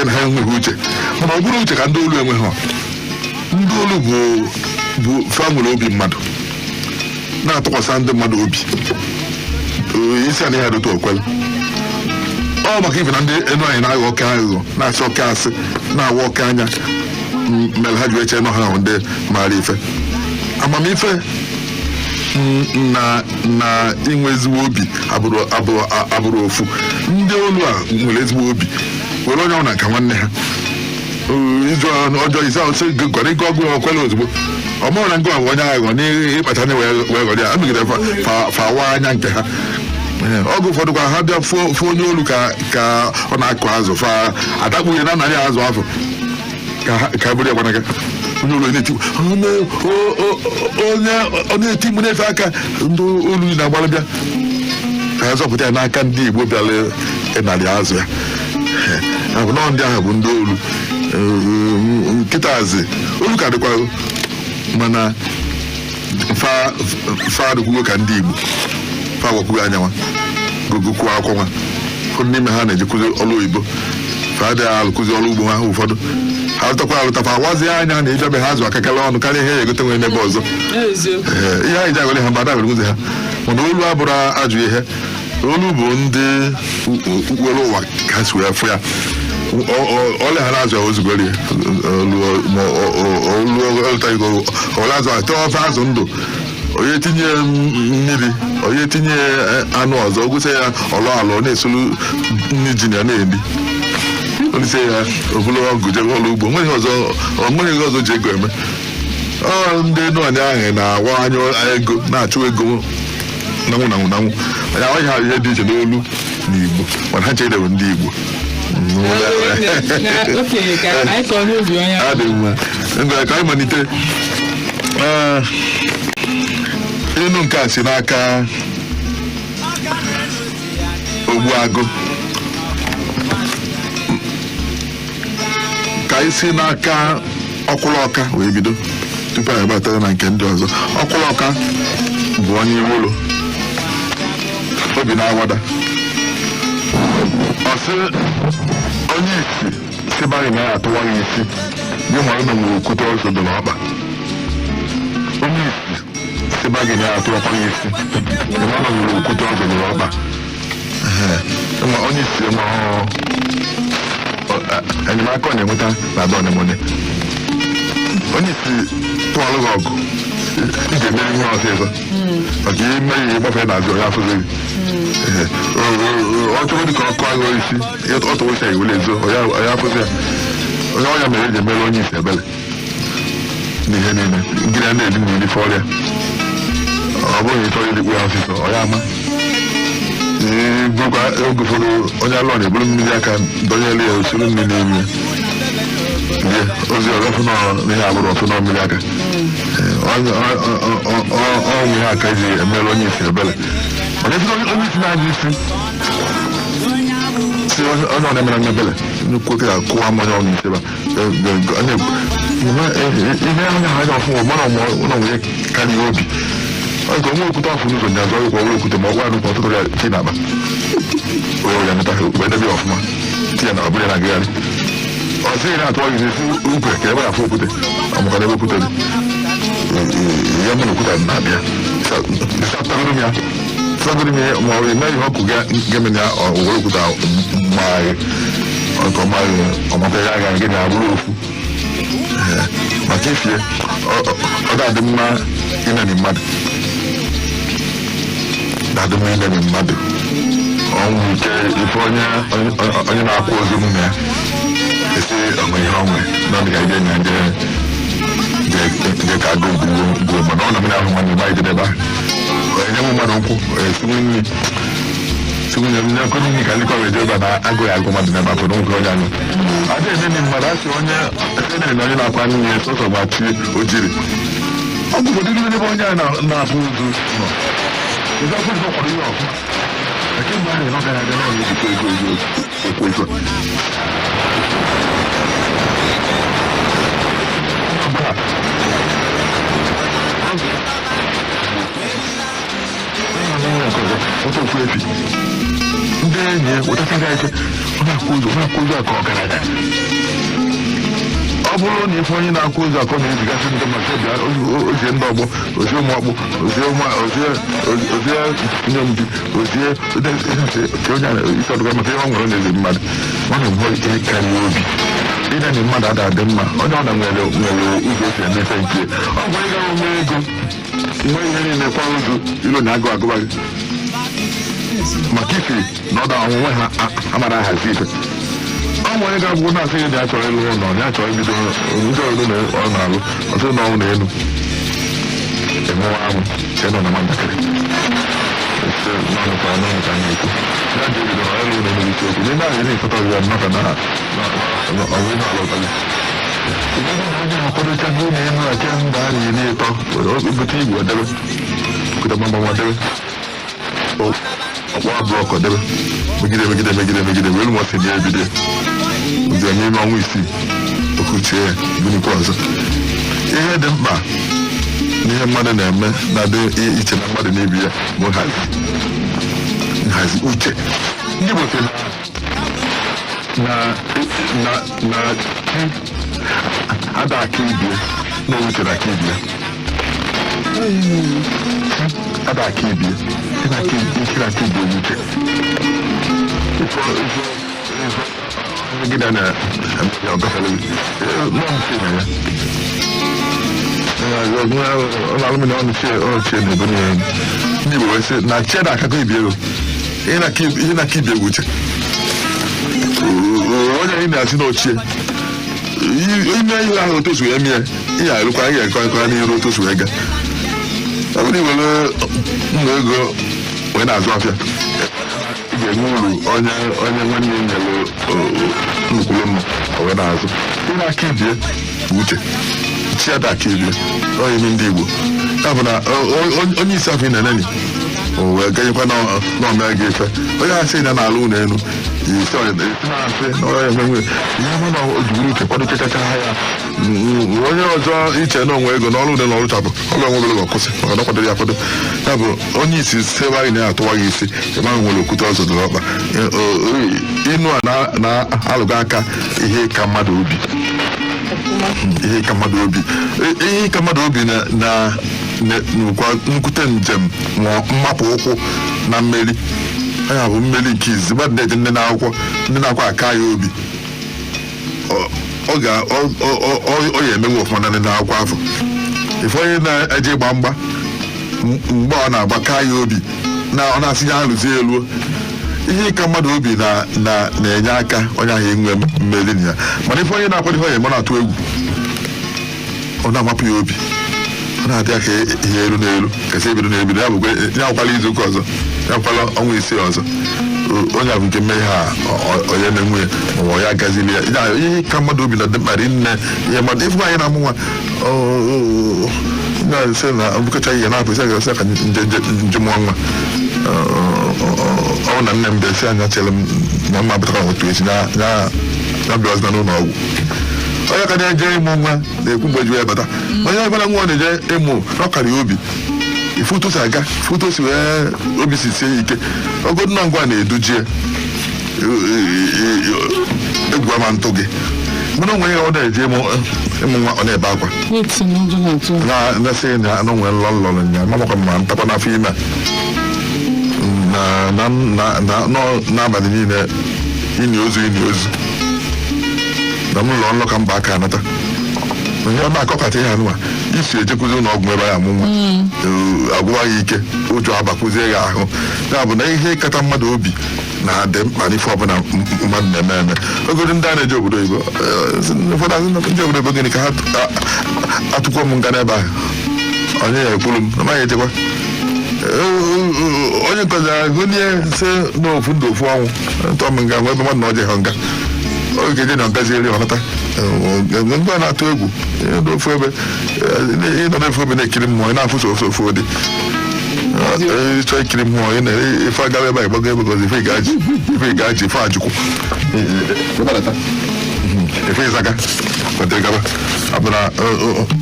na ha enweghị uche mana ọ bụrụ uche ka ndị olu enweghị ndị olu bụ fa nwere obi mmadụ na-atụkwasị ndị mmadụ obi isi anaghị adụta okwele ọ maka ife na ndị enu anyị na-aghọ oke aghụghọ na-asị oke asị na-awa oke anya mere ha ji eche nọ ha ahụ ndị maara ife amamife na inwe ezigbo obi abụrụ ofu ndị olu a nwere ezigbo obi were onye ọbụla ka nwanne ha izu ọjọọ ise ọsị gwara ike ọgụ okwele ozugbo ọ mụrụ na nke ọ bụ onye aghụghọ n'ịkpacha anya wee ghọrọ ya amegide fawa anya nke ha oge ụfọdụ kwa ha bịa fụ onye olu ka ọ na-akụ azụ fa adakpughe na narị azụ afọ ka bụrụ ya gbanaga onye olu na-eti ọ na-eti mgbe na-efe aka ndị olu na-agbara bịa ka ha zọpụta ya n'aka ndị Igbo bịara ịnarị azụ ya nọ ndị ahụ bụ ndị olu nkịtazi olu ka dịkwa mana fa adịkwugo ka ndị Igbo fa agwakwugo anyanwa gụgụkwuo akwụkwọ nwa ụfọdụ n'ime ha na-eji kụzi ọrụ oyibo fa adịghị alụkụzi ọrụ ugbo ha ụfọdụ ha lụtakwa alụtakwa awazi anya na ịbịabe ha azụ akakala ọnụ karịa ihe ya egote nwere n'ebe ọzọ ihe anyị ji agwere ha mgbe ada were nwuzi ha mana olu abụrụ ajụ ihe olu bụ ndị ukpere ụwa ka ha si wee fụ ya ole ha na-azụ ya ozugori ole azụ ate ofe azụ ndụ onye tinye mmiri onye tinye anụ ọzọ ogwụsị ya ọlụ alụ na-esolu nri ji ya na-ebi olise ya obulu ọgụ jebe ọlụ ugbo onweghị ihe ọzọ ji ego eme ndị nọọnyị ahụ na-awa anya ego na-achụ ego nanwụ anya nwaghị ha ihe dị iche n'olu n'Igbo mana ha cherewe ndị Igbo adị mma ngwere ka anyị malite inu nke a si n'aka Ogbuagụ ka anyị si n'aka Ọkwụlọka wee bido tupu anyị batara na nke ndị ọzọ. Ọkwụlọka bụ onye Iwolo obi na-awada ọ sị onye isi si baghị na ya atụwa ya isi gị ma ị nwere okwute ọzọ dị n'ọkpa. Onye isi si baghị na ya atụwakwa ya isi gị ma ọ nwere okwute ọzọ dị n'ọkpa. Onye isi ma enyemaka ọ na-enweta na-ada ọnemone. Onye isi tụọlụ gị ọgụ ị ga-emere ihe ọsịsọ maka ime ihe ịgbafe na-azụ onye afụzi gị ọ chọrọ dị ka ọkụ agụ isi ọ tụwụcha iwere ezo onye afụzi ya onye ọnya mere eji emere onye isi ebele n'ihe niile ngịrị ya na-eli n'ili fe ọrịa ọ bụghị ịchọrọ irikpu ya ọsịsọ onye ama bụkwa oge ụfọdụ onye alụ na-eburu mmiri aka dọnyere ya usoro mmiri n'ime ozi ọzọ fụnọ n'ihe abụrụ ọfụnọ mmiri aka ọnwụ ihe aka eji emere onye isi ebele onye isi na-adị isi si onye ọ na-emere mmebele nnukwu oke ga-akụwa mmanya ọnụ isi ihe onye ha anya ọfụma mana ụlọ nwunye karịa obi ọzọ nwe okwute afọ n'ụzọ ndị azọ ọgwụkwọ were okwute ma ọ gwa nụkwa ọtụtụ ya chi na-akpa ya meta wee debe ya ọfụma ti ya na ọbụla na agagharị ọsị ị na-atụwa gị isi ukwe ka ebe afọ okwute ọmụka n'ebe okwute dị ya mụ na okwute na-abịa satagoro m ya ma ọ eme ihe ọkụ ga-eme ya owere okwute maghị nke ọmaghị ọmata ya agaghị gị na-abụrụ ofu maka ifie ọ ga-adị mma ineni mmadụ na-adị mma ineni mmadụ ọnwụ ike ife onye na-akwụ ozu mume ya esi ọnwe ihe ọnwe n'ọdụ ga-ije na nje ka agụ gbuo mana ọ na mmiri ahụ nwanne ma ijede ebe ahụ enye m mmadụ nkwụ siwunye m nye nkwenye ihe ka ndị kọrọ eje ebe na agụ ya agụ mmadụ n'ebe afọ n'oge onye anụ adị eneni mmadụ asị onye enere na onye na-akwa n'ihe sọsọ ma chi ojiri ọ bụ ụdị ebe onye a na-abụ ụzụ nọ ụzọ ọkụ ụzọ kwara ihe ọkụ eke mgbe ahụ n'ọga ya aga n'ọrụ ejikwa ego okwu ego otu okwu efi ndị enyi ya wetachara ike na-akwụ ụzọ aka ọgaranya. Ọ bụrụ na ife onye na-akwụ ụzọ akọ na-ezigasị ndị maka bịa ozie ndị ọgbọ, ozie ụmụ ọkpụ, ozie nye mbi, ozie onye ịsọdụga maka ihe ọ nwere na-ezi mmadụ. Ọ na-egbu ihe karịa obi. Ịna na mmadụ ada adị mma, onye ọ na nwere ụzọ esi emefe nke ọ bụ ịga onwe ego nwe ihe niile kwa ụzọ ilo na agụ agụba gị maka ife na ọda onwe ha amara ahazi ife. Ọ bụ onye ga-abụ na-asị gị na ya chọrọ ịlụ ụlọ, ya chọrọ ibido ndị ọrụ na ọ na-alụ ọtụ na ọnwụ na elu emewe amụ che nọ na nwatakịrị n'ọnụkwa ọnụ ka anyị ekwu ya ji ebido ịlụ ụlọ n'isi okwu n'ime ahụ na-ekọta ọzọ maka na ọnwụ ihe alụtaghị onye na-akwadocha gị na elu ake mba a na-eri ịtọ bute igwe debe kụta gbamgbanwa debe ọkpọ blọkụ debe megide wee lụọ si na ebido ụzọ n'ime ọnwa isii okwuchie ya gịnịkwa ọzọ. Ihe dị mkpa n'ihe mmadụ na-eme na-adị iche na mmadụ na-ebi ya bụ nhazi uche. Ndị Igbo sị na ada aka ibie na uche na aka ibie ada aka ibie ikiri aka ibie uche gida na ọgafere ụlọ alụmịna ọchie na ebe niile ndị Igbo wee sị na chi ada akakọ ibie ego ihe na aka ibie bụ uche. Onye anyị na-asị na ochie ime ihe ahụ otozu ya mie ihe arụkwa ihe ekọkọrọ n'iru otozu wee ga ọ bụrụ iwere mma ego wee na-azụ afịa ị ga-enwe uru onye nwanne ya nyere nnukwuru mma wee na-azụ. Ihe aka ibie bụ uche, chi ada aka ibie onye ime ndị Igbo ya bụ na onye isi afọ ị na-eneni o wee ganyekwa n'ọmịa gị efe onye asị na n'ala ụlọ elu isi na-asị na ọya emenwe ihe mana ojiburu uche kwadochachacha ha ya onye ọzọ iche na onwe ego n'ọrụ ụdị na ọrụ chapụ ọrụ onwe obere ọkwụsị maka na kwadoro ya akwado. Ya bụ onye isi sebe anyị na-atụwa gị isi ịmaghị nwere okwute ọzọ dịrị ọkpa inu a na-alụga aka ihe ka mmadụ obi ihe ka mmadụ obi na nkwute njem mmapụ ụkwụ na mmeri. Anya bụ mmeri nke izizi mmadụ na-eji ndị na-akwa aka ya obi ọ ya emenwe ọfụma na ndị na-akwa afọ ife onye na-eje gba mgba mgbe ọ na-agba ka ya obi na ọ na-asị ya alụzi elu ihe ka mmadụ obi na-enye aka onye ahụ enwe mmeri na ya. Mana ife onye na-akwado ihe onye ma na-atụ egwu ọ na-amapụ ya obi ọ na-adị aka ihe elu n'elu kasị ebido na-ebido ya bụkwala izu ụka ọzọ ya bụkwala ọnwa isii ọzọ onye ahụ nke mmehie ha onye na-enwe ya ma ya agazili ya ihe ka mmadụ obi na dị mkparị nne ihe mmadụ ife anyị na-amụ nwa na-ese na mbụkacha ihe na-apụ isi agasị ka njem nwa ọ na nne m bịa si anya chere m na mma bụtara otu echi na bịa ọzọ n'ụlọ ọgwụ onye ka na-eje ịmụ nwa na-ekwu mgbe ju ya bata onye ọbụla nwa na-eje ịmụ n'ọkara obi ifoto si aga foto si wee obi si sie ike ogodu na ngwa na-edujie egwu ama ntụ gị mana onwe ya ọ na-eje ịmụ nwa ọ na-ebe akwa na-asị na anụ nwere lọlọrọ ya mamakwa ma ntakwa n'afọ ime n'abalị niile ini ozu na m ụlọ nlọ ka mba aka anata onye ọ na-akọkọta ihe anụwa isi ejekwuzi ụlọ ọgwụ ebe ya amụ nwa agwụwa ya ike ụjọ abakwuzie ya ahụ. Ya bụ na ihe kata mmadụ obi na-adị mkpa n'ife ọbụla mmadụ na-eme eme. Ogodo ndị a na-eje obodo oyibo ụfọdụ azụ ndị obodo oyibo gịnị ka ha atụkwa m nga n'ebe ahụ onye ya ekwuru m na maghị echekwa onye nkọzi agụnye se n'ofu ndụ ofu ọnwụ ntọ m nga nwe ebe mmadụ na ọje ha nga oge je na ọgazieri ọnata ndị a na-atụ egwu n'ofu ebe ịnọ n'ofu ebe na-ekiri mmụọ ị na-afụso ofu ụdị ịchọ ikiri mmụọ ị na-efe agawa ebe a ịgbago ebe gozi ife ga-aji ife ajụkwu efe ịzaga kwetegaba abụna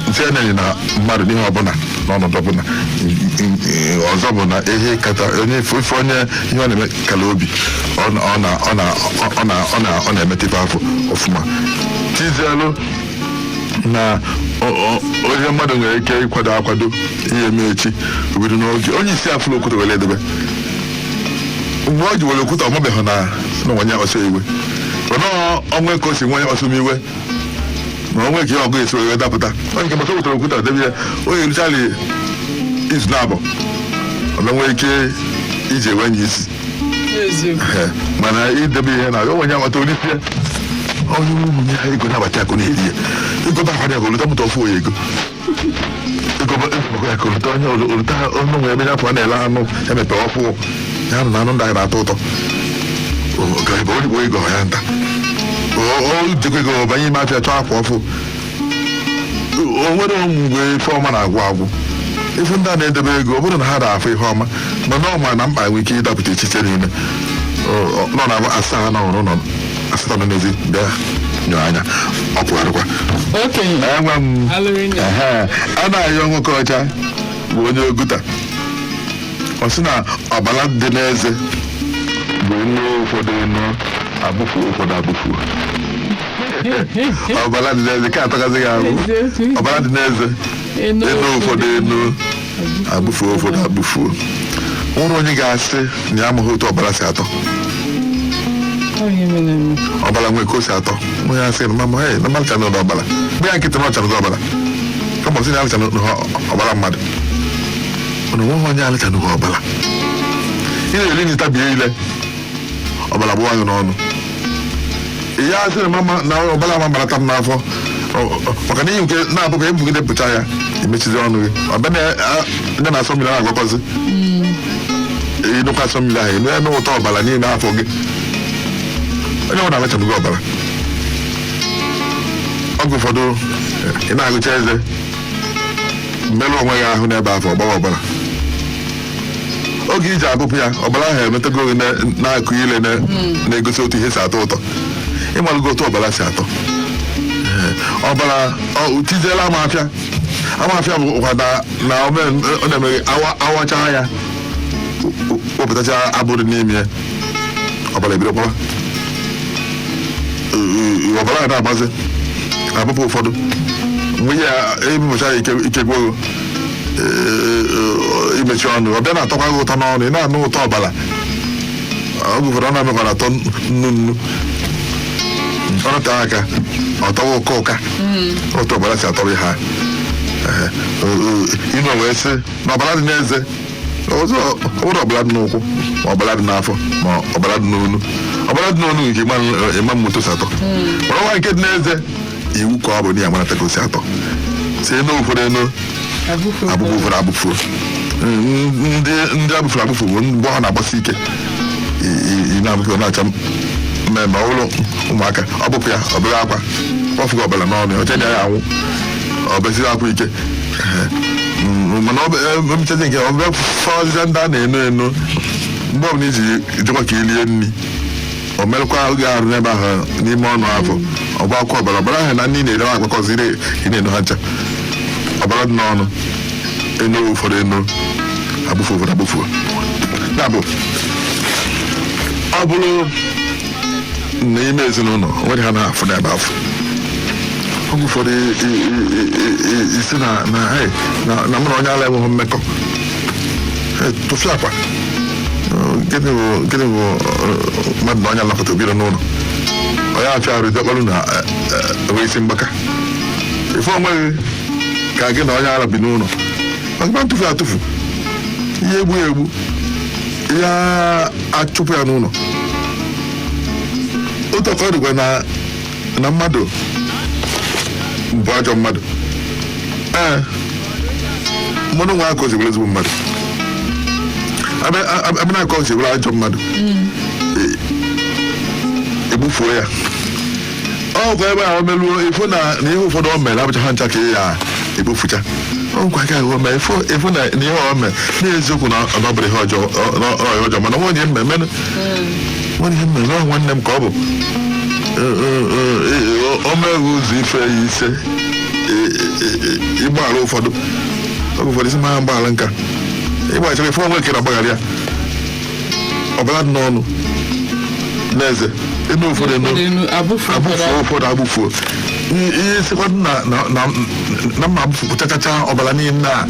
nti enyi na mmadụ n'ihe ọbụla n'ọnọdụ ọbụla ọzọ bụ na ihe kata onye ife onye ihe ọ na-eme kala obi ọ na-emetebe afọ ọfụma tizielu na onye mmadụ nwere ike akwado ihe eme echi obido n'oge onye isi afụla okwute were edebe mgbe o ji were okwute ọmabeghị na nwanye ọsọ iwe mana ọnwa ka o si nwanye ọsọ iwe ma onwe ka ihe ọgụ esi were dapụta onye nke maka okwutere okwute debe ya onye richali izu na-abụ ọbịa nwee ike iji enwe nye isi mana idebe ihe na onwe nye amata olisi ya onye ụmụnye ha ego na-abata akụ na-eri ya ịgọba akwa ya ka olụta mụta ofu onye ego ịgọba ya ka olụta onye olụta ọnụ nwere ebe ya pụọ na-ele anụ ya mepere ọfụ ya na anụ ndị anyị na-atọ ụtọ ebe oyibo ego ya nta o jekwa ego banye ime afịa chọọ akwa ọfụ o nwere mgbe ife ọma na-agwụ agwụ ife ndị a na-edebe ego ọ bụrụ na ha na-afụ ihe ọma mana ọma na mkpa nwere ike ịdapụta echiche n'ime nọ na asaa na ọrụ nọ asatọ nọ n'ezi bịa nyụ anya ọ pụgharịkwa enwe m a na-ayọ nwoke ọcha bụ onye oguta ọ sị na ọbara dị n'eze bụ nne ụfọdụ enu abụfu ụfọdụ abụfuo ọbara dị n'eze ka atọgazi ya ahụ ọbara dị n'eze enu ụfọdụ enu abụfuo ụfọdụ abụfuo nwere onye ga-asị na ya amaghị otu ọbara si atọ ọbara nwee ka o si atọ onye asị na mama na mmadụ chanụ ọbara mgbe ya nkịtị na ọ chanụgo ọbara kama ọ sị na ya chanụ ọbara mmadụ mana nweghị onye alịchanụgo ọbara ị na-eri nyi tabie ile ọbara gbụwa gị n'ọnụ ihe asị na mama na ọbara ma barata m n'afọ maka na ihe nke na-abụghị ebugide pụcha ya emechizi ọnụ gị ọbịa ndị na-asọ mmiri na-agwakọzi ịnụkwa asọ mmiri ahụ enu eme ụtọ ọbara niile afọ gị onye ọbụla alịchanụgo ọbara oge ụfọdụ ị na-agụcha eze mmerụ onwe ya ahụ n'ebe afọ ọgbawa ọbara oge iji abụpụ ya ọbara ahụ emetego gị na-akụ ile na-egosi otu ihe si atọ ụtọ ịmalụgo otu ọbara si atọ ọbara tiziela amafịa bụkwa na ọ na-emeghe awachaa ya wepụtacha abụrụ n'ime ya ọbara ebido kpọwa ọbara ahụ na-agbazi abụpụ ụfọdụ mgbe ya ebupụcha ya ike gworo imechi ọnụ ọ bịa na-atọkwa gị ụtọ n'ọnụ ị na-anụ ụtọ ọbara oge ụfọdụ ọ na-emekwa na atọ nnu ọ nọte aka ọ tọwa ụka otu ọbara si atọrọ ha inu wee sị na ọbara dị n'eze ọbụrụ ọbara dị n'ụkwụ ma ọbara dị n'afọ ma ọbara dị n'onu ọbara dị n'onu nke ịma mmoto si atọ mana nwa nke dị n'eze iwu ka ọ bụ na ya marata ka o si atọ si enu ụfọdụ enu abụfụ ụfọdụ abụfuo ndị abụfuru abụfu bụ mgbe ọ na-agbasi ike ị na-abụfụ na-acha mmemme ọhụrụ ụmụaka ọ bụpụ ya ọ bụghị akwa ọfụgo ọbara n'ọnụ ọ chenye ya anwụ ọ beziri akwa ike mana emechazi nke ọ bịa fọziza ndị a na-eno eno mgbe ọbụla iji jekwa ka ilie nri o merụkwa oge arụ n'ebe ahụ n'ime ọnụ afọ ọgba akwa ọbara ahụ na ndị na-ere agbakọziri ị na-eno ha ncha ọbara dị n'ọnụ eno ụfọdụ eno abụfu ụfọdụ abụfuo ya bụ ọ bụrụ n'ime ezinụlọ nwere ha na-afụ n'ebe afọ oge ụfọdụ isi na mụ na onye ala enweghị mmekọ tụfịa akwa gịnị bụ mmadụ na onye alakọta obiro n'ụlọ onye afịa arụ idekparụ na enwe isi mgbaka ife onweghị ka gị na onye ara bi n'ụlọ maka ntụfu atụfu ihe egbu ihe achụpụ ya n'ụlọ otu ọkọ dịkwa na mmadụ bụ ajọ mmadụ mmadụ nwa aka ozigbere ezigbo mmadụ abịa na-aka ozigbere ajọ mmadụ egbufuo ya ọkwa ebe ahụ meruo ifo na ihe ụfọdụ o mere abụcha ha ncha ka ya egbufucha ọkwa ka ahụ mee ifo na ihe o mere n'eziokwu na ọ bụrụ ihe ọjọọ mana nwere ihe mmemme n'ọnwa nwanne m ka ọ bụ o meghị ụzọ ife ya ise ịgbaghara ụfọdụ isi mara mgbaghara nka ịgbachara ife onwe kere agbaghara ya ọbara dị n'ọnụ n'eze enu ụfọdụ ụfọdụ abụfuo ihe sekọndụ na mma abụfụchachacha ọbara niile a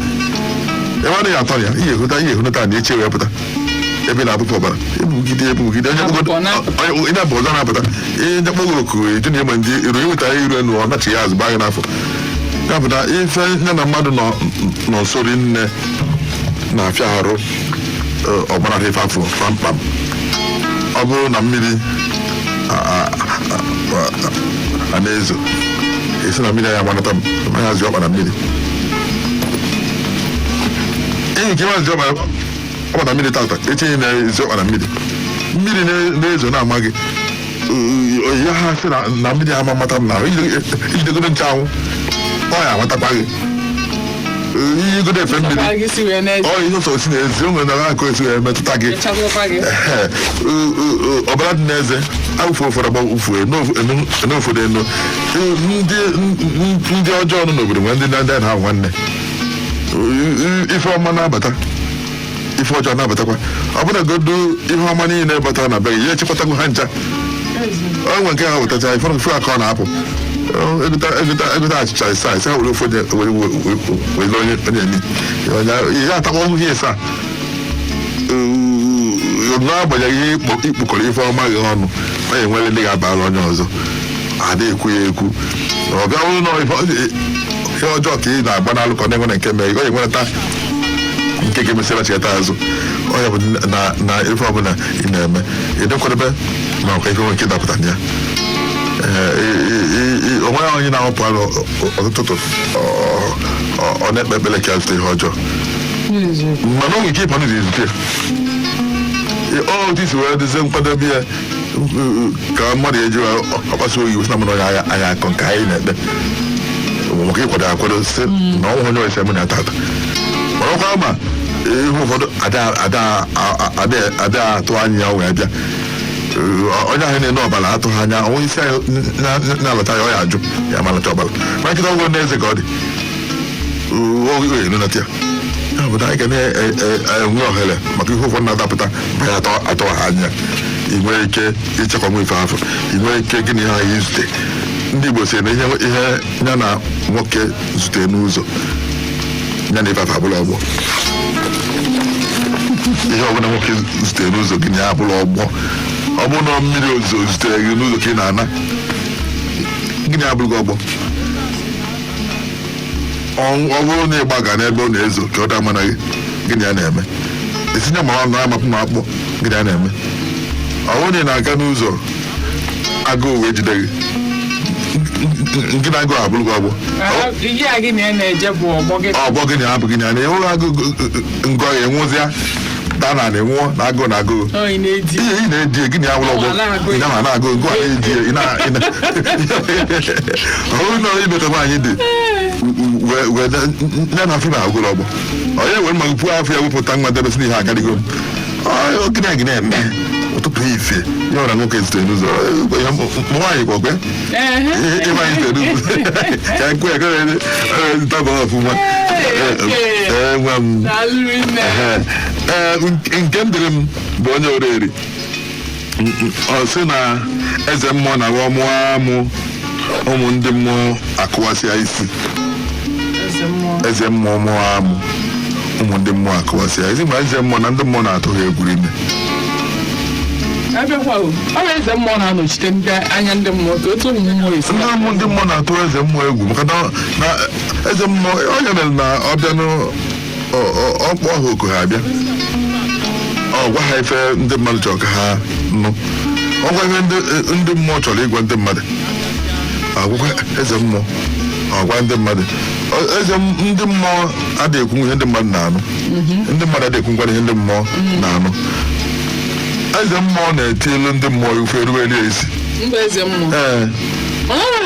ebe adịghị atọ ya ihe ehụnata na eche wee pụta ebe na-abụpụ ọbara ebugide onye abụ ọzọ na-apụta ihe ndị kpọgoro oku eju na ịma ndị iru iwetara iru enu ọ nachi ya azụ gbaa gị n'afọ ya pụta ife nye na mmadụ nọ nso rinne na-afịa arụ ọgbara ife afọ kpamkpam ọ bụrụ na mmiri a na-ezo esi na mmiri anya gbanata m hazi ọkpa na mmiri enyi nke mazi ọkpa na mmiri tata etinye na-ezi ọkpa na mmiri na-ezo na-ama gị ya ha sị na mmiri ama mata m na ijidegoro nchanwụ ọ ya amatakwa gị ihe igodo efe mmiri ọ ihe ụsọ si na-ezi onwere na akụ esi wee metụta gị ọbara dị n'eze awụfe ụfọdụ agba ufue n'ofodo enu ndị ọjọọ nọ n'obodo nwere ndị na ha nwanne ife ọma na-abata ife ọjọọ na-abatakwa ọ bụla godo ihe ọma niile batara na be gị ya echekwatago ha ncha o nwe nke ha wetacha ife aka ọ na-apụ egota achịcha isa isa were ofe were onye emi ihe atakwa ọhụhụ ihe saa n'agbanyeghị ihe ikpokọrọ ife ọma gị ọnụ ọ ga-enwere ndị ga-abara onye ọzọ ada ekwu ya ekwu ọ bịa bụrụ na ihe ọjọọ ka ị na-agba n'alụkọ na enwere nke mere ọ ga-enwereta nke ga-emesịra cheta azụ ọ ya bụ na ife ọbụla ị na-eme ịdekwadebe ma ọkwa ife nwe nke dapụta ya onwe onye na-ahọpụ alụ ọtụtụ ọ na-ekpe ekpere ka azụta ihe ọjọọ mana o nwere ike ịpụ n'ụzọ ezute otu isi wee dozie nkwadobe ya ka mmadụ eji ọkpasu oyibo si na mmadụ anya akọ nke anyị na-ekpe maka ịkwado akwado si na ọnwụ onye ose mụ na tata mana ọkwa ma ihe ụfọdụ ada atụ anya ya wee bịa onye ahụ na-ene ọbara atụghị anya onye isi anyị na-alọta ya ọ ya ajụ ya malata ọbara ma nkịta ọgwụ n'eze ka ọ dị ogenata ya ya bụ na anyị ga na-enwe ohere maka ihe ụfọdụ na-adapụta ma ya atọghị anya ị nwere ike ichekwa nwa ife afọ ị nwere ike gị na ihe anyị zute ndị Igbo sị na ihe ya na nwoke zute n'ụzọ ya na ife afọ abụla ọgbọ ihe ọbụla nwoke zute n'ụzọ gị na ya abụla ọgbọ ọ bụrụ na mmiri ozuzo zutere gị n'ụzọ ka ị na-ana gịnị abụghị ọgbọ ọ bụrụ na ịgbaga n'ebe ọ na-ezo ka ọ dị ama na gị gịnị ya na-eme etinye ma ọ na-amapụ ma akpọ gịnị ya na-eme ọ bụrụ na ị na-aga n'ụzọ agụụ wee jide gị nke na-agụ abụghị ọgbọ ọgbọ gịnị abụ gịnị ya na ịhụrụ agụụ ngọ ya enwụzịa dana na-enwụọ na agụụ na agụụ ihe ị na-edi gịnị ya wụrụ ọgbọ ị na na-agụ ngụ a na-edi ọhụrụ na imeta nwaanyị dị ya na afọ na-agụrụ ọgbọ onye were ma puo afọ ya wepụta nwa debesi n'ihe agadigo gịnị gị na-eme ụtụtụ ife ya ọra nwoke zitere n'ụzọ nwaanyị kwa ọgwe ịmanyị zitere n'ụzọ ka nkwe ya tabụ ọfụma nwa m nke m dịrị m bụ onye oriri ọ sị na eze mmụọ na aghọ mụọ amụ ụmụ ndị mmụọ akụwasịa isi eze mmụọ mụọ amụ ụmụ ndị mmụọ akụwasịa isi ma eze mmụọ na ndị mmụọ na-atụ ha egwuru ime eze mmụọ na-anọchite anya ndị mmụọ ka otu onyinye mmụọ esi ndị mmụọ na-atụ eze mmụọ egwu maka na eze mmụọ onye mere na ọ bịa n'ọkpọ ha oku ha abịa ọ gwa ha ife ndị mmadụ chọrọ ka ha nụ ọgwa ihe ndị mmụọ chọrọ ịgwa ndị mmadụ agwụkwa eze mmụọ ọgwa ndị mmadụ ndị mmụọ adịghị ekwu ihe ndị mmadụ na-anụ ndị mmadụ adịghị ekwu ihe ndị mmụọ na-anụ eze mmụọ na-eti elu ndị mmụọ ife erugheri ezi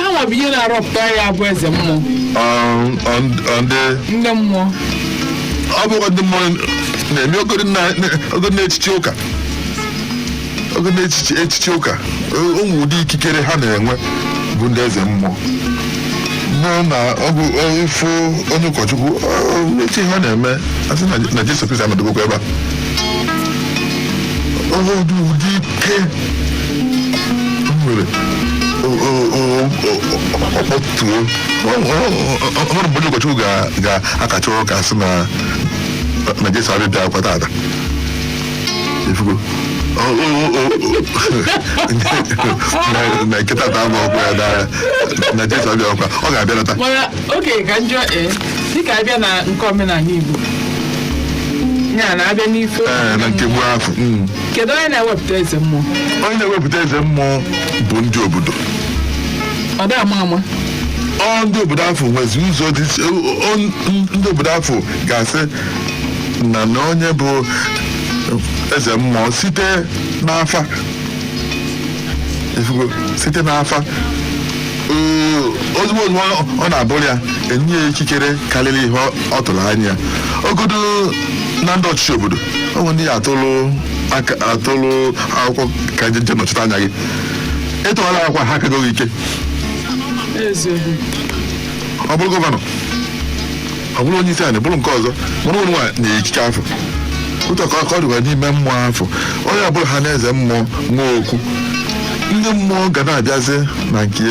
ha nwabụ ihe na-arọpụta ya bụ eze mmụọ ndị mmụọ ọ bụkwa ndị mmụọ na-eme ogo na-echichi ụka oge na echichi ụka ụmụ ụdị ikikere ha na-enwe bụ ndị eze mmụọ na ọ bụ ifo onye ụkọchukwu echi ha na-eme asị na Jesu Kristi anọdụgokwa ebe a ụdị ike nwere ọkpọtuo ọhụrụ mgbe onye ụkọchukwu ga-akacha ụka sị na Jesu abịa akwa tata ifugo na nkịta ta ama ọkwa ya na Jesu abịa ọkwa ọ ga-abịanata mana oge ka njọ dịka abịa na nke omenala Igbo ya na-abịa n'ife na nke gbuo afọ kedu onye na-ewepụta eze mmụọ? Onye na-ewepụta eze mmụọ bụ ndị obodo. Ọ dị ama ama ndị obodo afọ nwezi ụzọ dị ndị obodo afọ ga-asị na onye bụ eze mmụọ site n'afa site n'afa ozugbo ọ na-abụrụ ya enye ya ikikere karịrị ihe ọ tụrụ anya ogodo na ndị ọchịchị obodo ọ bụ ndị ya atụrụ akwụkwọ ka nje nọchite anya gị ịtụwara akwa ha akagoghị ike ọ bụrụ gọvanọ ọ bụrụ onye isi anyị bụrụ nke ọzọ mụrụ nwa na ikike afọ ụtọ ka ọ dịkwa n'ime mmụọ afọ onye ọbụla ha na eze mmụọ nwee okwu ndị mmụọ ga na-abịazi na nke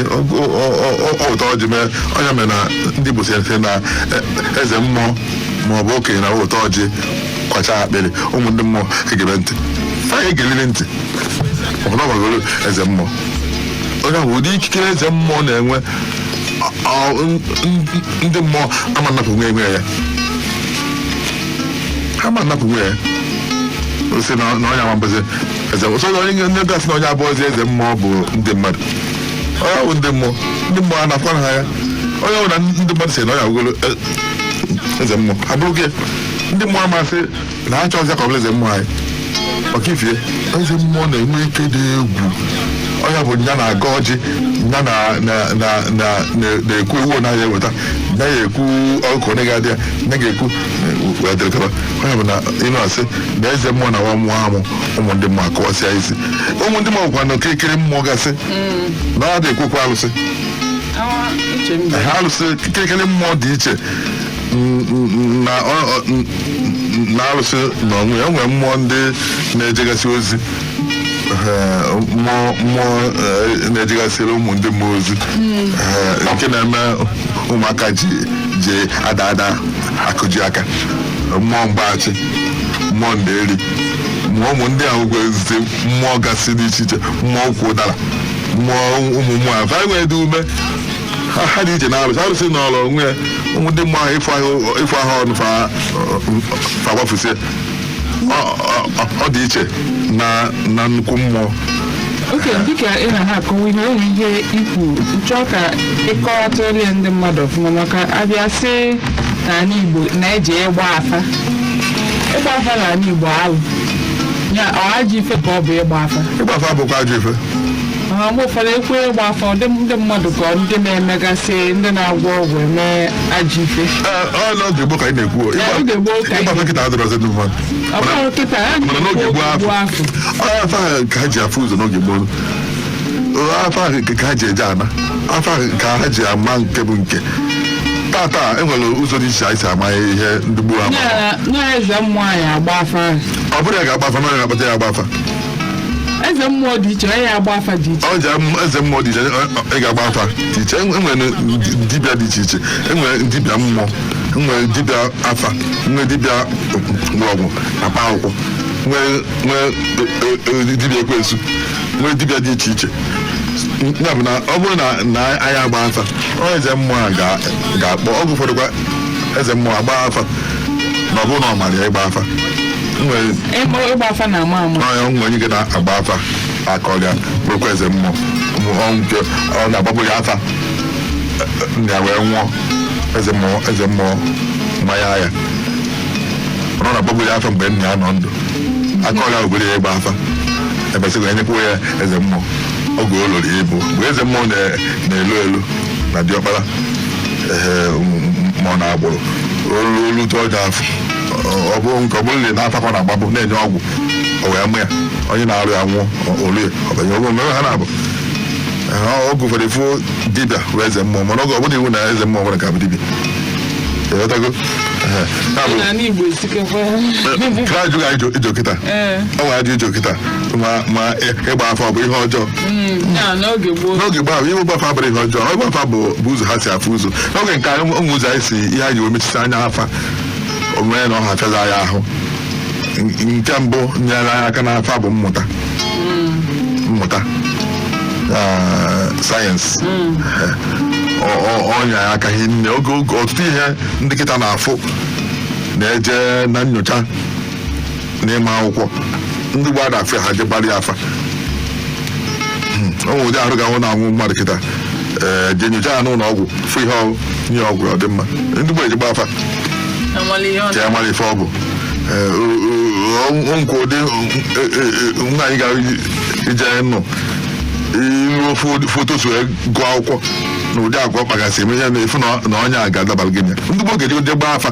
ụtọ ọjị mee onye mere na ndị Igbo site na eze mmụọ ma ọ bụ okenye na ụtọ ọjị kwacha akpịrị ụmụ ndị mmụọ egebe ntị fanya egeliri ntị ọbụla ọgbagoro eze mmụọ onye ahụ ụdị ikikere eze mmụọ na-enwe ndị mmụọ ama nnapụ nwe ya ha ma nnapụ nwe ya osi na onye amabụzi eze ụsọdụ onye nne gasị na onye abụọzi eze mmụọ bụ ndị mmadụ onye bụ ndị mmụọ a na-afọ ha ya onye bụ na ndị mmadụ si na onye agwụgolo eze mmụọ abụrụ gị ndị mmụọ amasị na ha chọọzi ka ọ bụla eze mmụọ anyị maka ifie eze mmụọ na-enwe ike dị egwu onye bụ nya na-aga ọjị nya na-ekwu ewu na ya eweta nya ya ekwu ọkụ onye ga-adị ya nya ga-ekwu wee dịrịtara onye bụ na ịnụ asị na eze mmụọ na nwa mmụọ amụ ụmụ ndị mmụọ akọwasịa isi ụmụ ndị mmụọ bụkwa na okirikiri mmụọ gasị na ọ dị ekwukwa alụsị ha alụsị kirikiri mmụọ dị iche na alụsị na onwe ya nwere mmụọ ndị na-ejegasị ozi mmụọ na-ejegasịrị ụmụ ndị mmụọ ozi nke na-eme ụmụaka ji ada akụji aka mmụọ mgbaghachi mmụọ nderi mmụọ ụmụ ndị ahụ gwezite mmụọ gasị dị iche iche mmụọ ụkwụ ụdara mmụọ ụmụ mmụọ afọ nwere dị ume ha dị iche na arụsị n'ọlụ onwe ya ụmụ ndị mmụọ ahụ ịfụ ahụ ọnụ fa gbafusie ọ dị iche na nnukwu mmụọ. oke dịka ị na ha akọwa ihe onwe ihe ikwu chọọ ka ịkọwata ole ndị mmadụ ọfụma maka abịa sị n'ala Igbo na-eji ịgba afa n'ala Igbo alụ ya ọ ajọ ife ka ọ bụ ịgba afa bụkwa ajọ ife mgbe ụfọdụ ekwe ịgba afa ndị mmadụ ka ndị na-emegasị ndị na-agwọ ọgwụ eme ajọ ife n'oge gboo ka anyị na-ekwu ịgba afa kịta adịrọzi ndị mmadụ mana n'oge gboo afọ afa ahụ ka ha ji afụ ụzọ n'oge gboo afa ahụ ka ha ji eje ana afa ahụ ka ha ji ama nke bụ nke tata enwere ụzọ dị iche anyị si ama ihe ndị gboo ama nye eze mmụọ anyị agba afa ahụ ọ bụrụ ya ga-agba afa na onye ga-akpata ya agba afa eze mmụọ dị iche onye agba afa dị iche ọ ji eze mmụọ dị iche ị ga-agba afa dị iche enwere dibịa dị iche iche enwere dibịa mmụọ nwere dibịa afa nwere dibịa mgbọrọgwụ akpa akwụkwọ nwere dibịa ekwensu nwere dibịa dị iche iche ya bụ na ọ bụrụ na anyị agba afa eze mmụọ a ga-akpọ ọgwụ ụfọdụkwa eze mmụọ agba afa na ọ bụrụ na ọ mara ya ịgba afa ịgba afa na ama ama onye onye ga-agba afa aka ọrịa bụrụkwa eze mmụọ ọ na-agbapụ ya afa ya wee nwụọ eze mmụọ mmanya ya ọ na-agbapụ ya afa mgbe nna ya nọ ndụ aka ọrịa obodo ya ịgba afa ebesịgwa enyekwa ya eze mmụọ oge o loro ibu mgbe eze mmụọ na-elu elu na diọkpara ma ọ na-agbụrụ olu tụọ ọjọọ afọ ọ bụrụ nke ọ bụrụ na afọ na-agbapụ na-enye ọgwụ o wee mụ ya onye na-arụ ya nwụọ olie ọbanye omume ha na-abụ ọgụ ụfọdụ fụ dibịa bụ eze mmụọ mana oge ọbụla iwu na eze mmụọ nwere ka bụ dibịa ịghọtago ka ajụ ga ije okịta ọ nwere ajụ ije okịta ma ịgba afa bụ ihe ọjọọ n'oge gbaa ihe gbafa bụrụ ihe ọjọọ ọ gbafa bụ ụzọ ha si afụ ụzọ n'oge nke ụmụ ụzọ anyị si ihe anyị wee mechisi anya afa omee na ọ ha fịaza ya ahụ nke mbụ nyere anyị aka n'afa bụ mmụta sayensị ọnya ya aka ihe nne oge ọtụtụ ihe ndị kịta na-afụ na-eje na nnyocha n'ịma akwụkwọ ndị gbada afọ ha jebara ya afa o nwere ụdị arụ ga-ahụ na-anwụ mmadụ kịta je nyocha ya n'ụlọ ọgwụ fụ ihe nye ọgwụ ọ dị mma ndị gbo ejigba afa ka ya mara ife ọ bụ nkwa ụdị nna anyị gara ije nụ ilu foto so gụọ akwụkwọ na ụdị agwa ọkpagasị eme ya na-efu na onye a ga-adabara gị ya ndị gboo ga-eji gbaa afa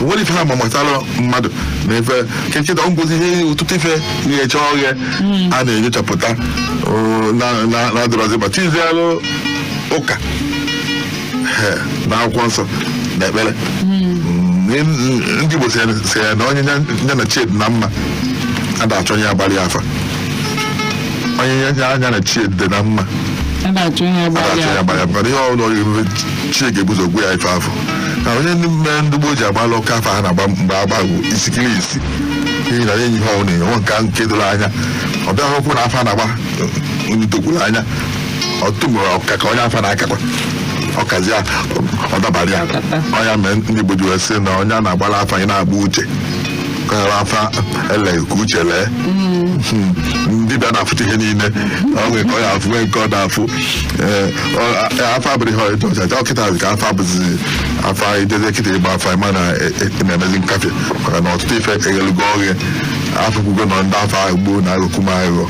nwere ife ha ma gbasara mmadụ na efe kekịta ngozi ihe ụtụtụ ife na-eche ọhịa a na-enyochapụta na-adọrọzi ma tizialụ ụka na akwụkwọ nsọ na ekpere ndị Igbo si ya na onye ya na chied na mma a na-achọ onye abalị afa onye anya na chied dị na mma a na-achọ onye abalị afa ihe ọbụla ọrụ emume chie ga-ebuzo gwu ya ife afọ na onye mee ndị gboo ji agbalụ ụka afọ ha na-agba mgbe agba bụ isikiri isi n'ihi na enyi ihe ọbụla enye nke doro anya ọ bịa hụkwụ na afọ na-agba ndogburu anya ọtụtụ mgbe ọka ka onye afọ na-akakwa ọkazi ya ọ dabara ya ọnya mee ndị Igbo ji wee sị na onye a na-agbara afa anyị na-agba uche kara afa ele ka uche lee ndị bịa na-afụta ihe niile onwe ka ọ ya afụ nwee nke ọ na-afụ afa abụrụ ihe ọjọọ ọkịta ka afa bụzi afa ideze kịta ịgba afa ịma na-emezi nkafe maka na ọtụtụ ife eghelugo ọghịa afụkwugo na ndị afa gboo na aghọkwu m aghụghọ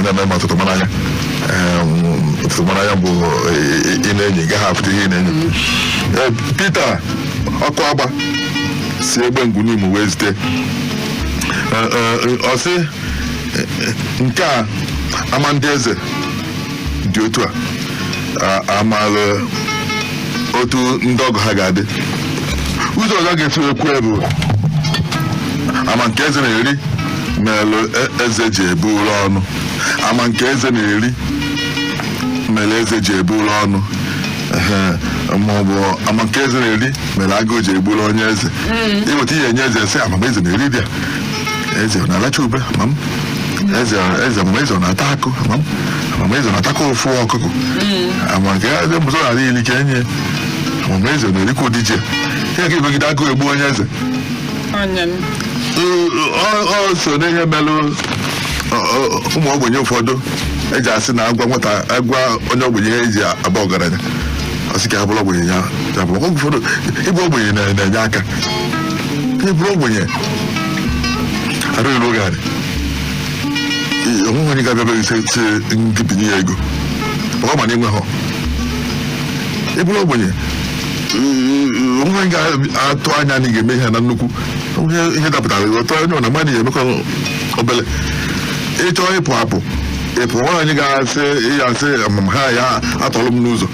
na-eme ma ọtụtụ mana anya bụ ị na-enyi gaghị afụta ihe ị na-enyi Peter ọkụ agba si egbe ngwunimo wee zite ọsị nke a ama ndị eze dị otu a amaala otu ndị ọgụ ha ga-adị ụzọ ọzọ ga-esi ekwu bụ ama nke eze na-eri melụ eze ji ebu ụlọ ọnụ ama nke eze na-eri mere eze ji ebu ụlọ ọnụ maọbụ ama nke eze na-eri mere agụụ ji egburu onye eze ịweta ihe enye eze sị amama eze na-eri dị ya eze ọ na-alacha ube eze amama eze ọ na-ata akụ amama eze ọ na-atakọ ofu ọkụkọ ama nke eze mbụzọ na-ala ili ka enye amama eze ọ na-erikwa ụdị ji ihe ga-ebegide agụụ egbu onye eze ọ so n'ihe melụ ụmụ ogbenye ụfọdụ eji asị na agwa onye ogbenye ihe eji aba ọgaranya ọsị ka ha bụrụ ogbenye ya oge ụfọdụ ịbụ ogbenye na-enye aka ịbụrụ ogbenye arụghị oge adị onweghị onye ga-abịabeghị si ngibinye ya ego ọ ma na enwe ha ịbụrụ ogbenye onweghị ga-atụ anya na ị ga-eme ihe na nnukwu ihe dapụtara ọtọ onye ọ na mmadụ ya emekọ obele ịchọọ ịpụ apụ nwa anyị ga-asị ihe asị amam ha ya atọrọ m n'ụzọ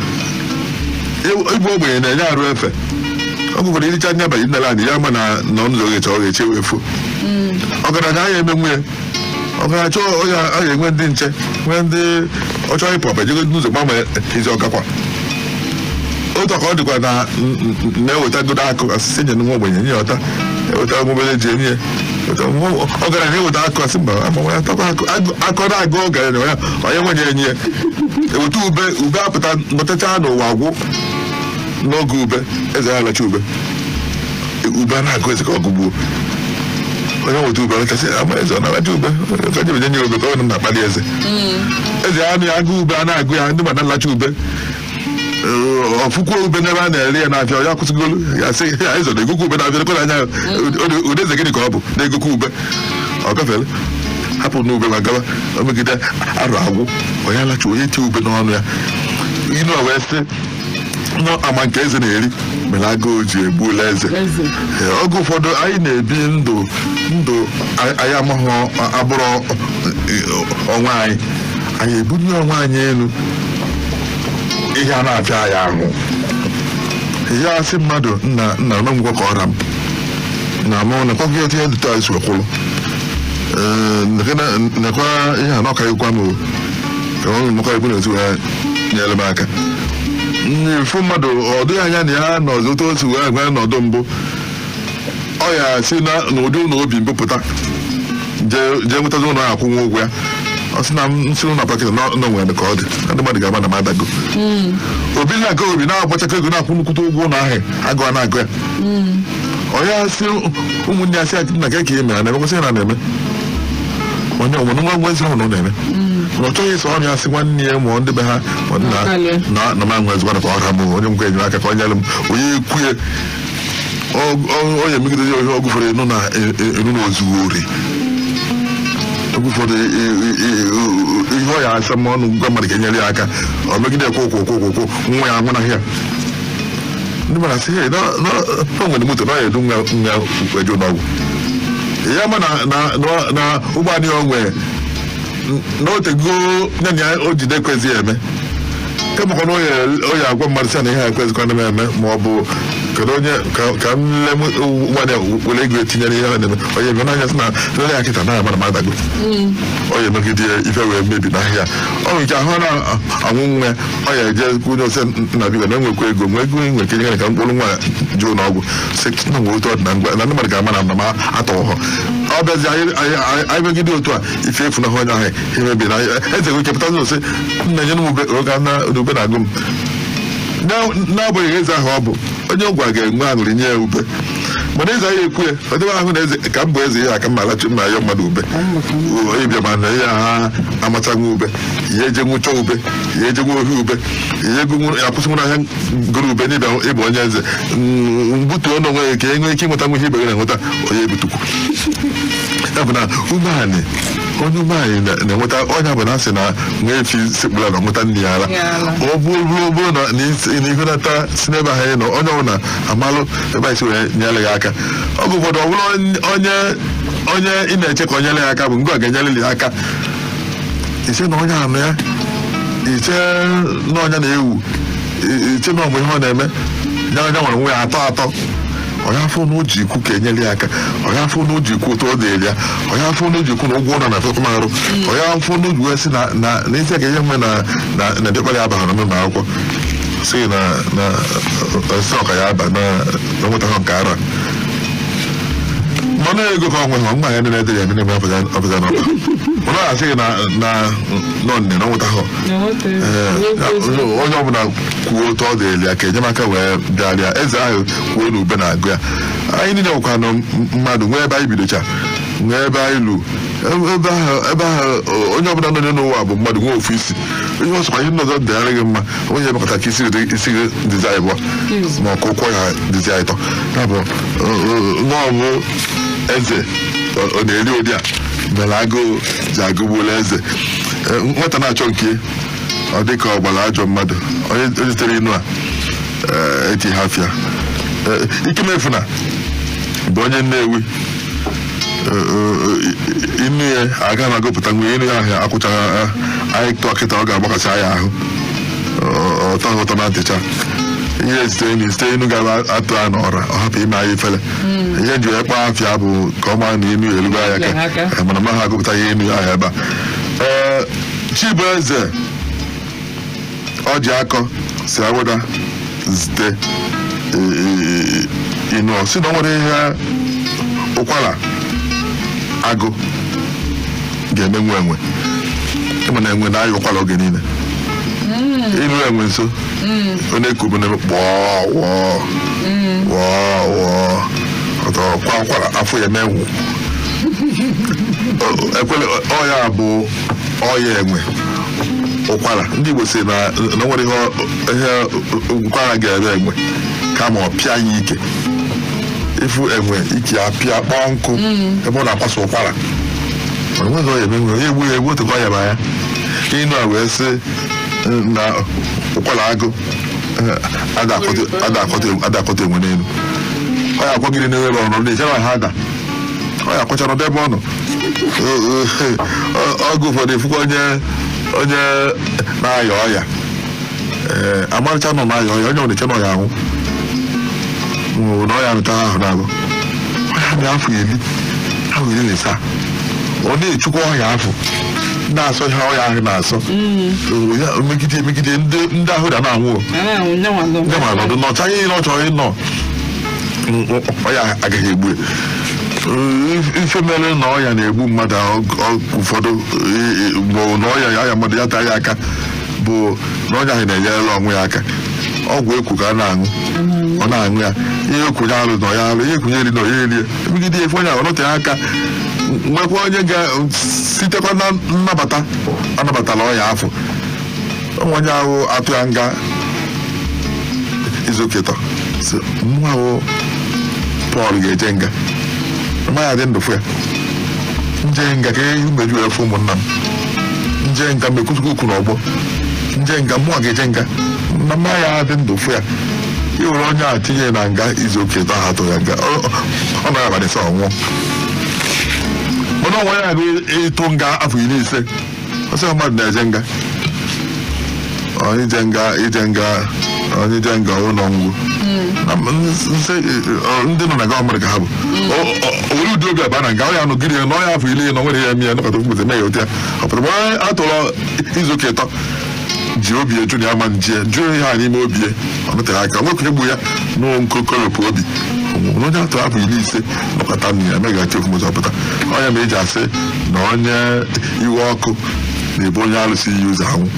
ịbụ ogbenye na-enye arụ efe ọ gwụkwara iricha anya banye nnere anyị ya ma na ụzọ ga-eche ọ ga-eche wefu ọgaranya anya eme nwunye ọgaranya chọọ onye a ga-enwe ndị nche nwee ndị ọ chọọ ịpụ apụ jego n'ụzọ gbanwee izi ọgakwa otu ka ọ dịkwa na-ewetagodo akụ asịsị nye nwa ogbenye nye ọta eweta obere ji enye ọgaranya eweta akụ asị mba ya takwa akọ na-agụ ọgaranya ya onye nwenye enye ya eweta ube apụta nọtacha n'ụwa gwụ n'oge ube eze ya alacha ube a na-agụ eze ka ọ gụgbuo onye nweta ube alachasị ama eze ọ na-alacha ube ka jebenye nye ube ka ọ na-akpali eze ya anụ ya agụ ube a na-agụ ya ndị ma na-alacha ube ọfụkwa ube n'ebe a na-ere ya n'afịa ya kwụsịgolu ya sị ya eze na-egokwa ube na-afịa ekwe anya ụdị eze gịnị ka ọ bụ na-egokwa ube ọ gafere hapụ n'ube ma gaba omegide arụ agwụ onye alacha onye tie ube n'ọnụ ya inu wee sị ama nke eze na-eri mere agụụ ji egbula eze. Oge ụfọdụ anyị na-ebi ndụ anyị amaghị abụrụ onwe anyị ebunye onwe anyị elu ihe a na-apịa anyị ahụ. Ya asị mmadụ nna ngwa ka ọra m na mụ nakwa ihe tinye dịta anyị sụrụ kwụrụ nekwa ihe a n'ọka ịkwa m ka ọ mekwa ibu na-ezu ya nyere m aka. Ifu mmadụ ọ dịghị anya na ya nọzi otu otu wee gwa n'ọdụ mbụ ọ ya si n'ụdị ụlọ obi mbụ pụta jee nwetazi ụlọ akwụnwe ụgwọ ya. Ọ sị na m si ụlọ pakịta n'onwere ka ọ dị ndị mmadụ ga-ama na m adago obi na-aga obi na-agbachakọ ego na-akwụ nnukwute ụgwọ ụlọ ahụ agụ na-agụ ya. Ọ ya sị ụmụnne ya sị na ka ị mere na-emekwasị na na-eme onye ọmụrụ nwa nwa ezi ahụ na ọ na-eme na ọ chọghị ịsọ ọrụ ya sị nwanne ya mụọ ndị be ha na ma nwe ezigbo ka ọ ha m onye nkwa enyere aka ka ọ nyere m onye ekwu ya onye emegide ya ohe ọgụ fọrọ enu na ozugbo ori oge ụfọdụ ihe ọ ya asa m ọnụ ngwa mmadụ ga-enyere ya aka ọ megide kwụ nwa ya nwụnaghị ya. Ndị mara sị na nwere moto na ọ ya edu nwa eju n'ọgwụ ya ma na ụgbọala ya onwe na otego nye ya o jide ekwezi ya eme kemaka na o ya agwa mmadụ sị na ihe a ekwezikwa na m eme ma ọ bụ kedu onye ka m lee ụgbọala ya were ego etinyere ihe na-eme onye ebe n'anya sị na nlele ya kịta naghị amara m adago onye megide ya ife wee mebi n'ahịa ọ nwere ike ahụ na anwụ nwa ya ọ ya eje kwunye ose nna bigo na enwekwa ego nwe ego nwe ike nyere ka mkpụrụ nwa jụụ n'ọgwụ sị na nwe otu ọdịna ngwa na ndị mmadụ ga-ama na m atọ ọhọ ọ bịazi anyị megide otu a ife efu na onye ahụ emebi na eze nwe kepụtazi ose nna nye n'ube oge na ube na-agụ m n'agbanyeghị eze ahụ ọ bụ onye ụgwa ga-enwe aṅụrị nye ya ube mana eze anyị ekwu ya ọ dịba ahụ na eze ka m bụ eze ihe aka mma alachi mma ya mmadụ ube ịbịa ma na ya ha amachanwe ube ya eje nwụcha ube ya eje nwe ohi ube ya akwụsịnwere ahịa goro ube n'ịbịa ịbụ onye eze mbutuo n'onwe ya ka e nwee ike ịnweta nwe ihe ibe gị na-enweta onye ebutukwu ya bụ na umeanị onye umeanyị na-enweta onye bụ na asị na nwee efi sekpụla na nweta nri ya ala ọ bụrụ na ihe nata si n'ebe ahụ nọ onye ọbụla amalụ ebe anyị si wee nyere ya aka. Oge ụfọdụ ọ bụrụ onye ị na-eche ka o nyere ya aka bụ ngwa ga-enyere ya aka iche na onye anụ ya iche na ọnya na-ewu iche na ọmụ ihe ọ na-eme ya onye nwere nwe ya atọ onye afọ na o ji ikwu ka enyere ya aka onye afọ na o ji ikwu ụtọ ọ dịrị ya onye afọ na o ji ikwu na ụgwọ ụlọ na afọ marụ onye afọ na o ji wee sị na isi ka ihe mgbe na dịkpara ya abaghị na mmemme akwụkwọ sị na nsị ọka ya aba na nwetaghị nke ara mana ego ka ọ nwe nwa ya ndị na-edere ya ndị na-eme ọbụza n'ọba mana a sịghị na nọ nne na nwetaghị onye ọbụla kwuo otu ọ dịrị ya ka enyemaka wee bịarịa eze ahụ kwuo na ube na-agụ ya. Anyị niile nwekwanụ mmadụ nwee ebe anyị bidocha nwee ebe anyị lu ebe ahụ onye ọbụla nọ n'ụwa bụ mmadụ nwee ofu isi onye ọsọkwa ihe nnọzọ dịgharịghị mma onye emekọta ka isi gị dịzi anyị bụọ ma ọkụ ụkwọ ya dịzi anyị tọ ya bụ nwa ọbụ eze ọ na-eri ụdị a mere agụụ ji agụgbuola eze nwata na-achọ nke ọ dị ka ọ gbara ajọ mmadụ onye zitere inu a eti hafịa Ikemefuna bụ onye Nnewi inu ya aga na agụpụta mgbe inu ya ahịa akwụchaghị anyị tụọ kịta ọ ga-agbakasị anyị ahụ ọtọ ụtọ na ntịcha ihe site inu ga-atụ ya n'ọra ọ hapụ ime anyị ifele ihe ji ekpe afịa bụ ka ọ maa na inu ya erugo anyị aka mana ma ha agụpụtaghị inu ya ahịa ebe a Chibueze ọjị akọ si awụda zite inu si na ọ nwere ihe ụkwara agụ ga-eme enwe ịma na enwe na-ayọ ụkwara oge niile ilu enwe nso ọ na-ekubu n'ebe kpọọ ọtọ kwa ụkwara afọ ya emenwu ekwele ọya bụ ọya enwe ụkwara ndị Igbo si na nwere ihe ụkwara ga-eme enwe kama ọ pịa ya ike ifu enwe ike apịa kpọọ nkụ ebe ọ na-akpaso ụkwara onweghị onye eme onye egbu ya egbu otukwa ya ma ya inu a wee sị na ụkwara agụ ada akọta enwe n'elu ọ ya akwagide n'ebe ọ nọ na-echere ha ada ọ ya akwachara ebe ọ nọ oge ụfọdụ efukwa onye na-aya ọya amarịcha nọ na-aya ọya onye ọ na-eche na ọya anwụ na ọya nụta ahụ na-agụ ọya dị afọ 17 ọ na-echukwa ọya afọ na-asọ ihe ọya ahụ na-asọ megide ndị ahụ da na-anwụ nọdụ nọchaghị ihe ọ chọrọ ịnọ ọya agaghị egbu ife mere na ọya na-egbu mmadụ ụfọdụ bụ na ọya mmadụ ya taa ya aka bụ na ọnya ahụ na-enyere onwe ya aka ọgwụ ekwu ka a na-aṅụ ọ na-aṅụ ya ihe ekwunye alụ na ọya alụ ihe ekwunye eri na ọya erie megide efe onye ahụ nọtere aka nwekwa onye ga-sitekwa na anabatala ọya afọ onye ahụ atụ ya nga izoketọ mụ ahụ Pọl ga-eje nga ya dị ndụ fụ ya nje nga ka ihe umeju efu ụmụnna m nje nga mekwutukwu n'ọgbọ nje nga mụa ga-eje nga na mma ya dị ndụ fụ ya iwere onye a tinye na nga izoketọ ha atụ ya nga ọ na-abalịsa ọnwụọ mana ọnwa ya bụ ịtụ nga afọ 15 ọsọ mmadụ na-eje nga onye je nga ụlọ ngwu ndị nọ na gọọmenti ka ha bụ owere ụdị obi aba na nga ọ ya nọgide na ọya afọ 10 na nwere ya eme ya nọkọta mgbeze mee ya otu ya ọ pụtara mgbe atụrụ izoketọ ji obi eju na ya ma nje jụọ ihe a n'ime obi ọ nọtere aka nwekwenye gbu ya n'nkokolopụ obi onye atụ afọ 15 nọkọta nna ya megachi chefu ụzọ pụta onye ma eji asị na onye iwe ọkụ na-ebu onye alụsị iyi ụzọ anwụ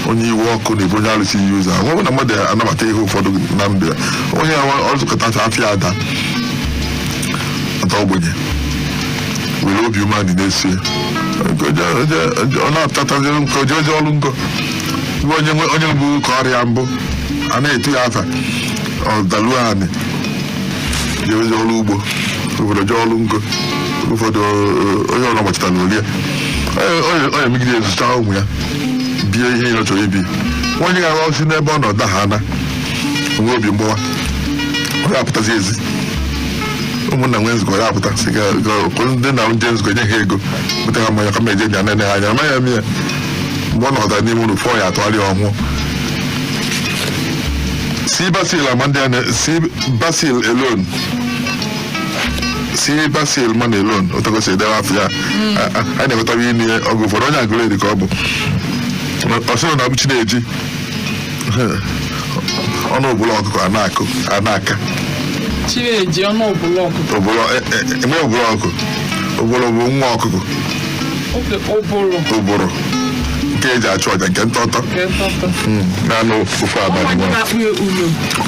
onye iwe ọkụ na-ebu onye alụsị iyi ụzọ anwụ ọ bụ na mmadụ anabata ihe ụfọdụ na ndụ ya onye ọzụkọtacha afịa ada ata ogbenye were obi umeanị na-eso ọ na-apụtatazi nkọ oje ọrụ nkọ onye mbụ ka ọrịa mbụ a na-eto ya afa ọdaluo anị jeje ọrụ ugbo obodo je ọrụ nkọ ụfọdụ onye ọrụ gbachitara olie onye megide ezụta ụmụ ya bie ihe ọ chọrọ ibi onye ga-agha osi n'ebe ọ nọ da ha ana onwe obi mgbawa ọ ga-apụtazi ezi ụmụnna nwee nzukọ ya apụta sị ndị na nje nzukọ nye ha ego bute ha mmanya kama eje nya nene ha anya amaghị eme ya mgbe ọ nọdara n'ime ụlọ fọ ya atụgharị ọnwụọ si basil man alone otagosi edewe afọ ya a na-enwetara inu ya ọgụ ụfọdụ onye agụleri ka ọ bụ ọsịrị na abụchi na-eji ọnụ ụbụla ọkụkọ ana-aka eme ụbụrụ ọkụ ụbụrụ bụ nwa ọkụkọ ụbụrụ nke eji achụ ọja nke ntọtọ na-anụ ofe abalị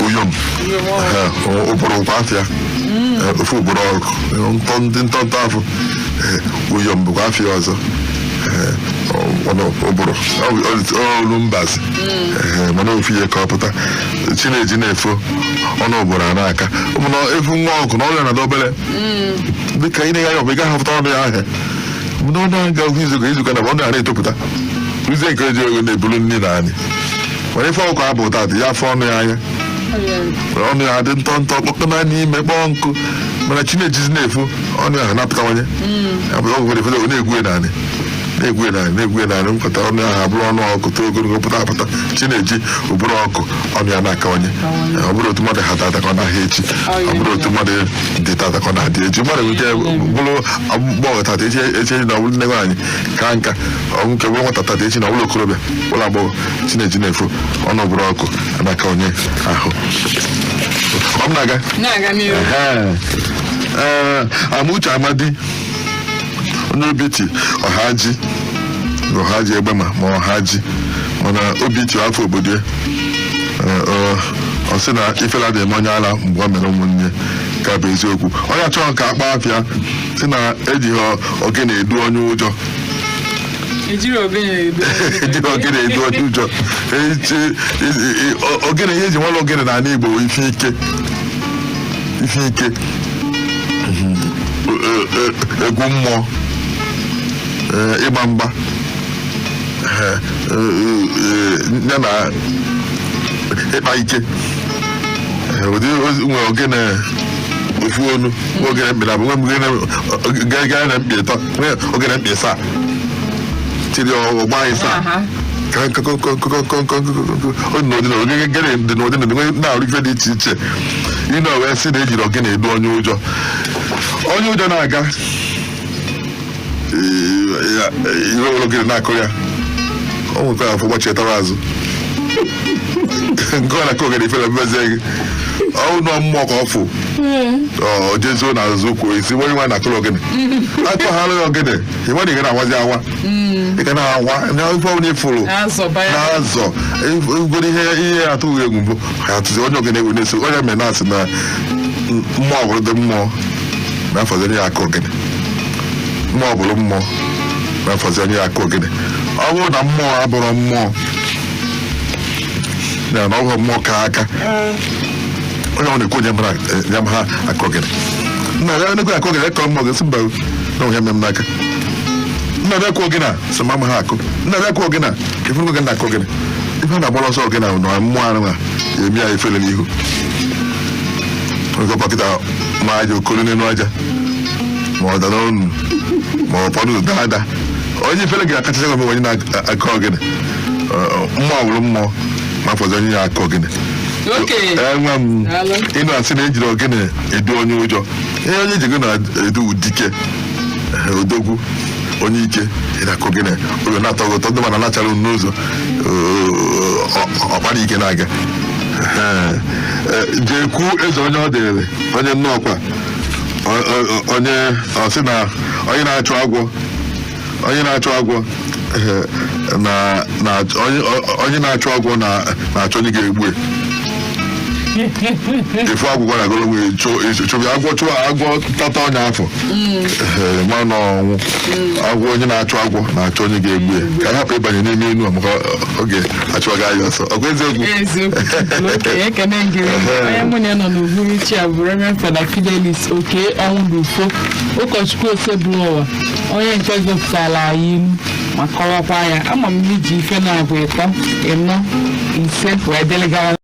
uyom ụbụrụ kwa afịa ofe ụbụrụ ọkụ ndị ntọntọ afọ uyom bụkwa afịa ọzọ ụbụrụ olu mbazi mana ofu ihe ka ọ pụta chineji na-efo ọnụ ụbụrụ a na-aka ụmụna efu nwa ọkụ na ọrịa na dobere dịka ị na-egha ya ọ bụ ị gaghị hụpụta ọnụ ya ahịa mụna ọnụ ahụ ga-ahụ izuka na ọnụ ya na-etopụta ruzie nke eji ego na-ebulu nri na anyị mana ife ọkụ abụ ụta dị ya afọ ọnụ ya anya ọnụ ya dị ntọntọ kpọkọ na n'ime kpọọ nkụ mana chinejizi na-efo ọnụ ya na-apụtawanye ọgwụ na-egwu naanị na-egwu narị nkọta ọnụ ahụ abụrụ ọnụ ọkụ too ogologo pụta apụta chi-na-eji ụbụrụ ọkụ ọnụ ya na-akawanye ọ bụrụ otu mmadụ ha tata ka ọ na-ahịa echi ọ bụrụ otu mmadụ dị tata ka ọ na-adị echi mmadụ nweke bụrụ agbọghọ tata echi na ọbụrụ nne nwaanyị ka nka nke bụrụ nwata tata echi na ọbụrụ okorobịa ụlọ agbọghọ chi-na-eji na-efo ọnụ ụbụrụ ọkụ na-akawanye ahụ ọ m na-aga Amuche Amadi onye obiti ọhaji egbe ma ọhaji mana obiti afọ obodo ya ọ sị na ifela dị eme onye ala mgbe ọ mere ụmụnne ka bụ eziokwu onye achọghị ka akpa afịa sị na ejighị ogene edu onye ụjọ ejiri ogene edu onye ụjọ ogene ihe eji nwere ogene n'ala Igbo ife ike egwu mmụọ ịgba mgba ya na ịkpa ike ụdị nwere ogene ofu onu ogene mkpị na bụ nwe gaa na mkpị ịtọ nwee ogene mkpị saa tiri ọgba anyị saa dị n'ụdị na-arụ ife dị iche iche ị na wee sị na ejiri ogene edu onye ụjọ na-aga iwe were ogene na-akụ ya ọ nwekwa afọ gbachitara azụ nke ọ na-akụ ogene ifere mmezie gị ọnụ mmụọ ka ọ fụ jezuo na azụ kwuo isi onye nwa na-akụrụ ogene akpaghala ya ogene ịnwe na ị ga na-awazi awa ị ga na-awa ife ọbụla ịfụrụ na-azọ egoro ihe atụghị egwu mbụ ha atụzi onye ogene egwu na-eso onye mere na-asị na mmụọ ọbụrụ dị mmụọ na-afọzi ya aka ogene mmụọ ọbụrụ mmụọ na-afọzi ya aka ogene ọ bụrụ na mmụọ abụrụ mmụọ na ọbụrụ mmụọ ka aka onye ọ na-ekwu onye m ha aka ogene nna ya nego aka ogene kọrọ mmụọ gị mba na onye mmem n'aka nna ya akụ ogene a sị ma ha akụ nna ya akụ ogene a ka ife ogene na-akụ ogene ife na-agbara ọsọ ogene ahụ na mmụọ anụ a emi ya efere n'ihu oge ọkpakịta ma aja okoro n'elu aja ma ọ dara ọnụ ma ọ ụfọdụ daada onye ifere ga-akachacha gome onye na-akụ ogene mmụọ bụrụ mmụọ ma fọzi onye ya akụ ogene enwe m ịnụ asị na ejiri ogene edu onye ụjọ ihe onye ji gị na-edu dike odogwu onye ike ịna-akụ ogene oge na-atọ gị ụtọ ndị mana nachara n'ụzọ ọkpara ike na-aga jekwu eze onye ọ dịrị onye nnọọkwa onye ọsị na onye na-achụ agwọ onye na-achụ agwọ onye na-achụ agwọ na-achọ onye ga-egbu efu agwụgwọ na agolo nwere chụbị agwọ tata onye afọ ma na ọnwụ agwọ onye na-achụ agwọ na-achọ onye ga-egbu ya ka a hapụ ịbanye n'ime enu maka oge achụwaga anyị ọsọ ọgwa eziokwu ekene ngiri onye mụ na ya nọ n'uhuruchi a bụ Reverend Fada Fidelis Oke Ọnwụdufo ụkọchukwu Osebụlụ Ụwa onye nke gụpụtara anyị ilu ma kọwakwa ya ama m iji ife na-abụ ịtọ ịnọ ise wee delegara